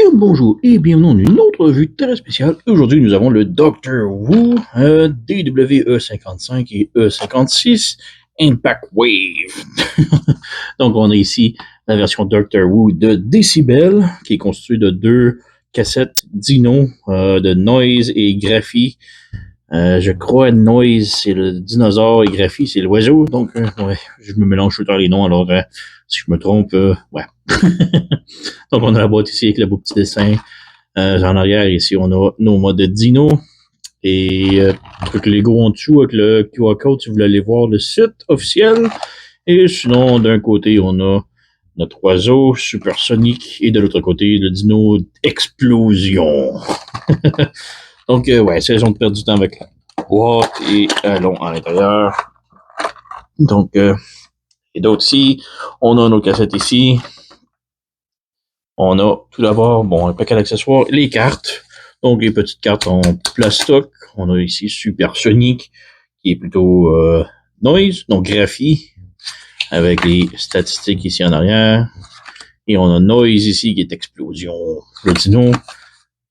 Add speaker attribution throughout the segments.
Speaker 1: Bien bonjour et bienvenue dans une autre revue très spéciale. Aujourd'hui, nous avons le Dr. Wu DWE55 et E56 Impact Wave. Donc, on a ici la version Dr. Wu de Decibel, qui est constituée de deux cassettes Dino de Noise et Graphie. Je crois Noise, c'est le dinosaure et Graphie, c'est l'oiseau. Donc, ouais, je me mélange tout le temps les noms. Alors, si je me trompe, ouais. Donc, on a la boîte ici avec le beau petit dessin. En arrière, ici, on a nos modes Dino. Et truc Lego en dessous avec le QR code si vous voulez aller voir le site officiel. Et sinon, d'un côté, on a notre oiseau supersonique et de l'autre côté, le dino explosion. Donc, ouais, c'est raison de perdre du temps avec la boîte et allons à l'intérieur. Donc, et d'autres ici, on a nos cassettes ici. On a tout d'abord, bon, un paquet d'accessoires, les cartes. Donc, les petites cartes en plastoc. On a ici Supersonic, qui est plutôt noise, donc graphie, avec les statistiques ici en arrière. Et on a noise ici, qui est explosion, le dino,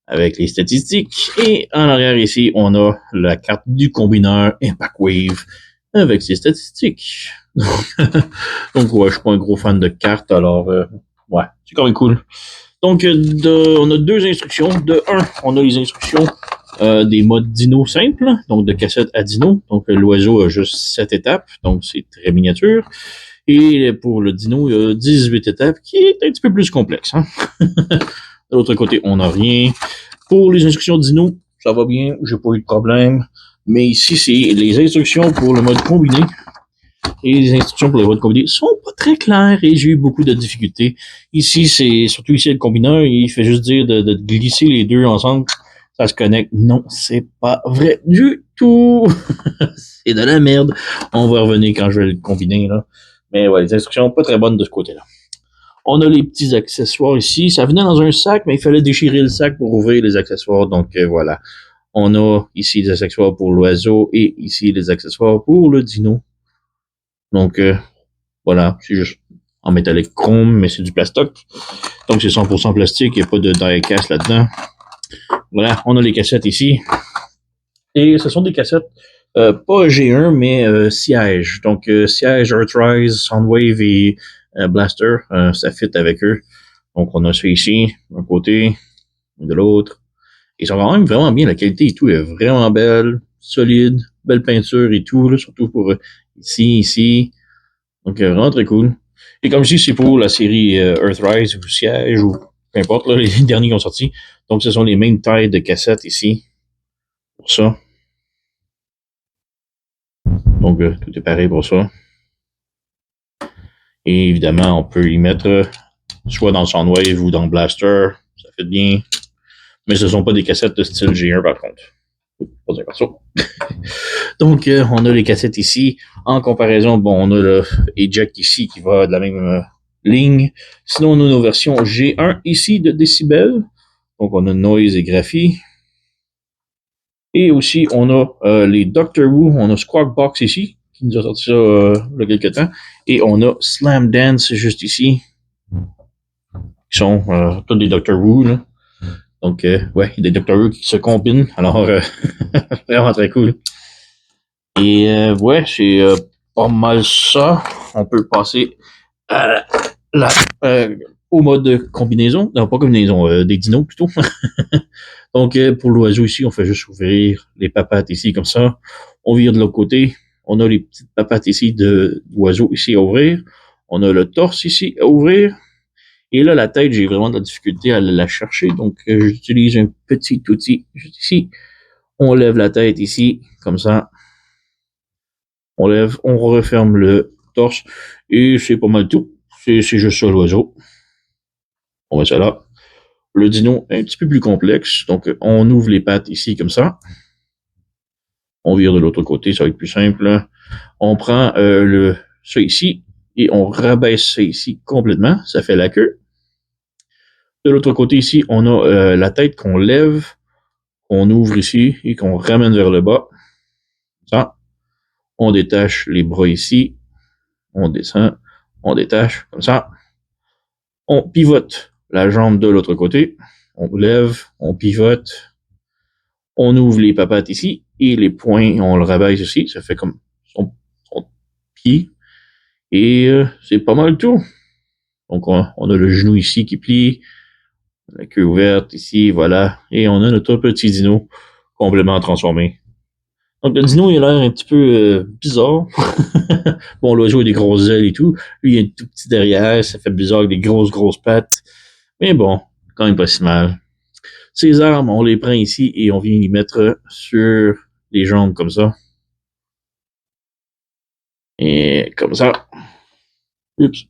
Speaker 1: avec les statistiques. Et en arrière ici, on a la carte du combineur Impact Wave, avec ses statistiques. Donc, ouais, je suis pas un gros fan de cartes, alors, ouais, c'est quand même cool. Donc, on a deux instructions. De un, on a les instructions des modes dino simples, donc de cassette à dino. Donc, l'oiseau a juste 7 étapes, donc c'est très miniature. Et pour le dino, il y a 18 étapes, qui est un petit peu plus complexe. Hein? De l'autre côté, on n'a rien. Pour les instructions dino, ça va bien, j'ai pas eu de problème. Mais ici, c'est les instructions pour le mode combiné. Et les instructions pour le mode combiné sont pas très claires et j'ai eu beaucoup de difficultés. Ici, c'est surtout ici le combineur, il fait juste dire de glisser les deux ensemble. Ça se connecte. Non, c'est pas vrai du tout. C'est de la merde. On va revenir quand je vais le combiner, là. Mais ouais, les instructions pas très bonnes de ce côté-là. On a les petits accessoires ici. Ça venait dans un sac, mais il fallait déchirer le sac pour ouvrir les accessoires. Donc voilà. On a ici des accessoires pour l'oiseau et ici les accessoires pour le dino. Donc voilà, c'est juste en métallique chrome, mais c'est du plastoc. Donc c'est 100% plastique, il n'y a pas de die-cast là-dedans. Voilà, on a les cassettes ici. Et ce sont des cassettes pas G1, mais Siège. Donc Siège, Earthrise, Soundwave et Blaster, ça fit avec eux. Donc on a ça ici, d'un côté, de l'autre. Ils sont quand même vraiment bien, la qualité et tout est vraiment belle, solide, belle peinture et tout, là, surtout pour ici. Donc vraiment très cool. Et comme je dis, c'est pour la série Earthrise ou Siège ou peu importe, là, les derniers qui ont sorti. Donc ce sont les mêmes tailles de cassettes ici. Pour ça. Donc tout est pareil pour ça. Et évidemment, on peut y mettre soit dans Soundwave ou dans Blaster. Ça fait bien. Mais ce ne sont pas des cassettes de style G1 par contre. Pas un perso. Donc, on a les cassettes ici. En comparaison, bon, on a le eject ici qui va de la même ligne. Sinon, on a nos versions G1 ici de Decibel. Donc, on a Noise et Graphie. Et aussi, on a les Dr. Wu. On a Squawk Box ici, qui nous a sorti ça il y a quelques temps. Et on a Slam Dance juste ici. Qui sont tous des Dr. Wu, là. Donc, ouais, il y a des Dr. Wu qui se combinent. Alors, vraiment très cool. Et ouais, c'est pas mal ça. On peut passer à au mode combinaison. Non, pas combinaison, des dinos plutôt. Donc, pour l'oiseau ici, on fait juste ouvrir les papates ici comme ça. On vire de l'autre côté. On a les petites papates ici de l'oiseau ici à ouvrir. On a le torse ici à ouvrir. Et là, la tête, j'ai vraiment de la difficulté à la chercher. Donc, j'utilise un petit outil juste ici. On lève la tête ici, comme ça. On lève, on referme le torse. Et c'est pas mal tout. C'est juste ça, l'oiseau. On met ça là. Le dino est un petit peu plus complexe. Donc, on ouvre les pattes ici, comme ça. On vire de l'autre côté, ça va être plus simple. On prend ça ici et on rabaisse ça ici complètement. Ça fait la queue. De l'autre côté ici, on a la tête qu'on lève, qu'on ouvre ici et qu'on ramène vers le bas. Ça. On détache les bras ici. On descend. On détache comme ça. On pivote la jambe de l'autre côté. On lève, on pivote, on ouvre les papates ici et les poings, on le rabaisse ici. Ça fait comme son pied. Et c'est pas mal tout. Donc on a le genou ici qui plie, la queue ouverte ici, voilà. Et on a notre petit dino complètement transformé. Donc le dino, il a l'air un petit peu bizarre. Bon, l'oiseau a des grosses ailes et tout. Lui, il est tout petit derrière, ça fait bizarre avec des grosses pattes. Mais bon, quand même pas si mal. Ces armes, on les prend ici et on vient les mettre sur les jambes comme ça. Et comme ça. Oups.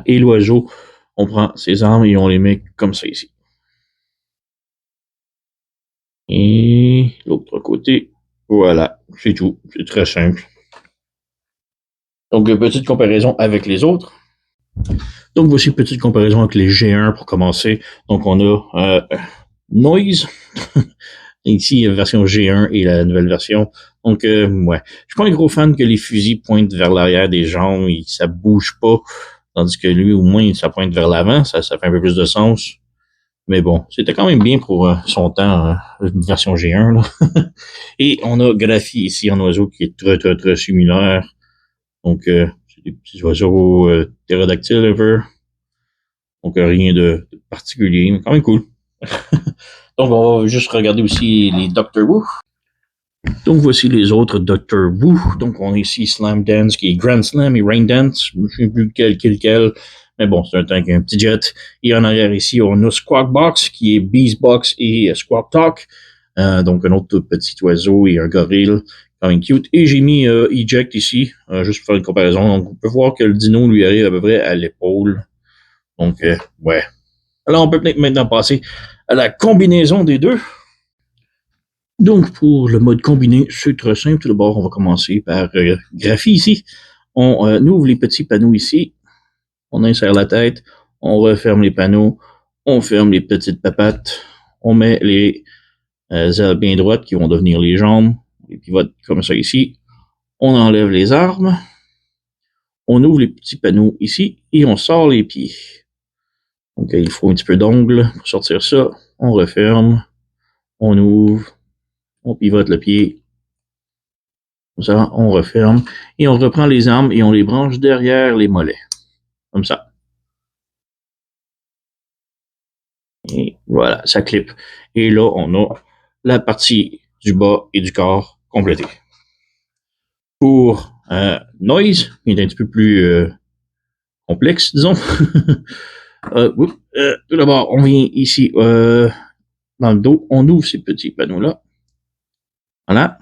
Speaker 1: Et l'oiseau, on prend ses armes et on les met comme ça ici. Et l'autre côté, voilà, c'est tout. C'est très simple. Donc, petite comparaison avec les autres. Donc, voici une petite comparaison avec les G1 pour commencer. Donc, on a Noise. Ici, version G1 et la nouvelle version. Donc, ouais. Je suis pas un gros fan que les fusils pointent vers l'arrière des jambes et ça bouge pas. Tandis que lui, au moins, ça pointe vers l'avant. Ça fait un peu plus de sens. Mais bon, c'était quand même bien pour son temps, version G1. Là. Et on a Graphy ici en oiseau qui est très similaire. Donc, c'est des petits oiseaux ptérodactyles un peu. Donc, rien de particulier, mais quand même cool. Donc, on va juste regarder aussi les Doctor Who. Donc, voici les autres Doctor Who. Donc, on a ici Slam Dance qui est Grand Slam et Rain Dance. Je ne sais plus lequel. Mais bon, c'est un tank et un petit jet. Et en arrière ici, on a Squawk Box qui est Beast Box et Squawk Talk. Donc, un autre petit oiseau et un gorille. Quand même cute. Et j'ai mis Eject ici, juste pour faire une comparaison. Donc, on peut voir que le dino lui arrive à peu près à l'épaule. Donc, ouais. Alors, on peut peut-être maintenant passer à la combinaison des deux. Donc, pour le mode combiné, c'est très simple. Tout d'abord, on va commencer par Graphy ici. On ouvre les petits panneaux ici. On insère la tête. On referme les panneaux. On ferme les petites papates. On met les ailes bien droites qui vont devenir les jambes. Les pivotes comme ça ici. On enlève les armes. On ouvre les petits panneaux ici et on sort les pieds. Donc, il faut un petit peu d'ongle pour sortir ça. On referme. On ouvre. On pivote le pied. Comme ça, on referme. Et on reprend les armes et on les branche derrière les mollets. Comme ça. Et voilà, ça clip. Et là, on a la partie du bas et du corps complétée. Pour Noise, qui est un petit peu plus complexe, disons. Tout d'abord, on vient ici dans le dos. On ouvre ces petits panneaux-là. Voilà.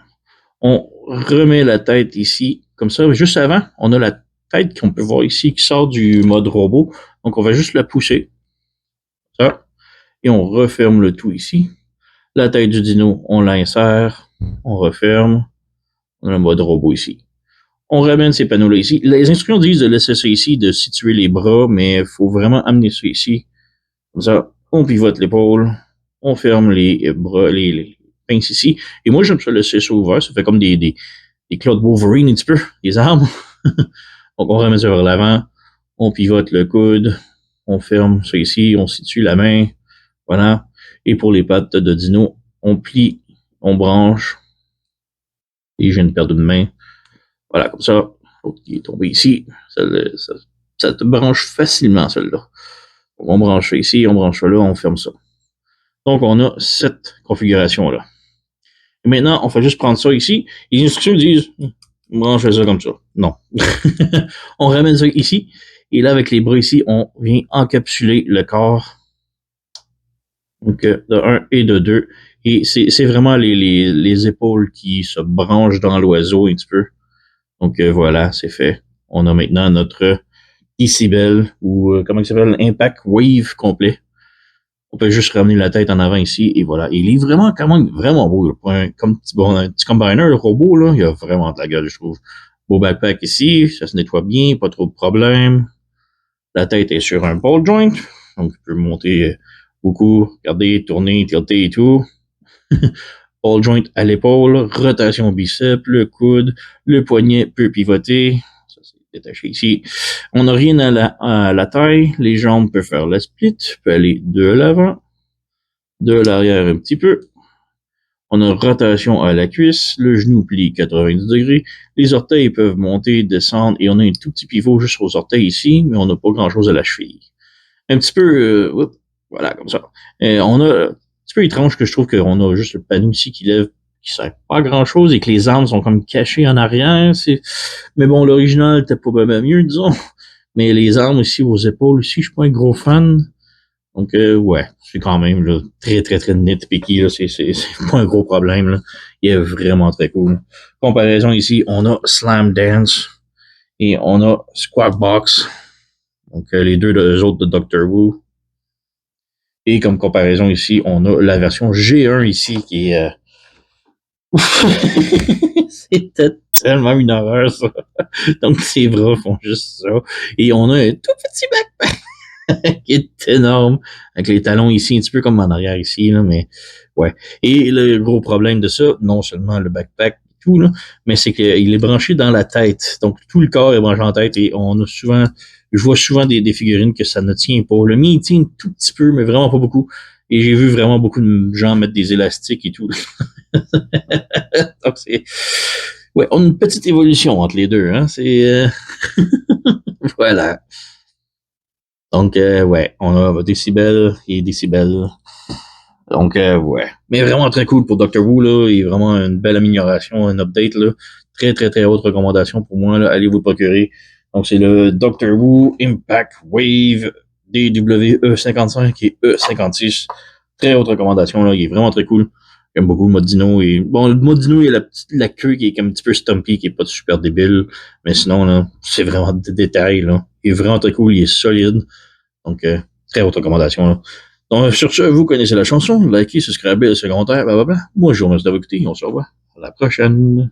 Speaker 1: On remet la tête ici, comme ça. Juste avant, on a la tête qu'on peut voir ici qui sort du mode robot. Donc, on va juste la pousser. Ça. Et on referme le tout ici. La tête du dino, on l'insère. On referme. On a le mode robot ici. On ramène ces panneaux-là ici. Les instructions disent de laisser ça ici, de situer les bras, mais il faut vraiment amener ça ici. Comme ça, on pivote l'épaule. On ferme les bras, les pinces ici. Et moi, j'aime ça laisser ça ouvert. Ça fait comme des Claude Wolverine un petit peu, des armes. Donc, on remet ça vers l'avant. On pivote le coude. On ferme ça ici. On situe la main. Voilà. Et pour les pattes de dino, on plie, on branche. Et j'ai une paire de main. Voilà, comme ça. L'autre qui est tombé ici. Ça te branche facilement, celle-là. On branche ça ici, on branche ça là, on ferme ça. Donc, on a cette configuration-là. Et maintenant, on fait juste prendre ça ici. Les instructions disent, branche ça comme ça. Non. On ramène ça ici. Et là, avec les bras ici, on vient encapsuler le corps. Donc, de 1 et de 2. Et c'est vraiment les épaules qui se branchent dans l'oiseau un petit peu. Donc, voilà, c'est fait. On a maintenant notre Decibel, ou comment il s'appelle, Impact Wave complet. On peut juste ramener la tête en avant ici, et voilà. Il est vraiment, quand même, vraiment beau. Un petit combiner, le robot, là, il a vraiment de la gueule, je trouve. Beau backpack ici, ça se nettoie bien, pas trop de problèmes. La tête est sur un ball joint, donc il peut monter beaucoup, regarder, tourner, tilter et tout. Ball joint à l'épaule, rotation bicep, le coude, le poignet peut pivoter. Ça, c'est détaché ici. On n'a rien à la taille. Les jambes peuvent faire la split, peut aller de l'avant, de l'arrière un petit peu. On a rotation à la cuisse, le genou plie 90 degrés, les orteils peuvent monter, descendre, et on a un tout petit pivot juste aux orteils ici, mais on n'a pas grand-chose à la cheville. Un petit peu, voilà, comme ça. On a un petit peu étrange que je trouve qu'on a juste le panneau ici qui lève, qui sert pas à grand-chose, et que les armes sont comme cachées en arrière. Mais bon, l'original était pas bien mieux, disons. Mais les armes ici aux épaules aussi, je suis pas un gros fan. Donc, ouais, c'est quand même là, très, très, très nitpicky. Là. C'est pas un gros problème. Là. Il est vraiment très cool. Comparaison ici, on a Slam Dance et on a Squawk Box. Donc, les deux autres de Doctor Who. Et comme comparaison ici, on a la version G1 ici qui est... C'était tellement une horreur, ça. Donc, ses bras font juste ça. Et on a un tout petit backpack qui est énorme, avec les talons ici, un petit peu comme en arrière ici, là, mais ouais. Et le gros problème de ça, non seulement le backpack et tout, là, mais c'est qu'il est branché dans la tête. Donc, tout le corps est branché en tête et on a souvent, je vois souvent des figurines que ça ne tient pas. Le mien, il tient un tout petit peu, mais vraiment pas beaucoup. Et j'ai vu vraiment beaucoup de gens mettre des élastiques et tout. Donc, c'est, ouais, on a une petite évolution entre les deux, hein. C'est, voilà. Donc, ouais, on a Décibel et Décibel. Donc, ouais. Mais vraiment très cool pour Doctor Who, là. Il y a vraiment une belle amélioration, un update, là. Très, très, très haute recommandation pour moi, là. Allez vous le procurer. Donc, c'est le Doctor Who Impact Wave DWE55 et E56. Très haute recommandation, là. Il est vraiment très cool. J'aime beaucoup le mode dino. Et, bon, le mode dino, il y a la queue qui est comme un petit peu stumpy, qui est pas super débile. Mais sinon, là, c'est vraiment des détails, là. Il est vraiment très cool. Il est solide. Donc, très haute recommandation, là. Donc, sur ce, vous connaissez la chanson. Likez, subscribez, le secondaire, blablabla. Moi, je vous remercie d'avoir écouté. On se revoit à la prochaine.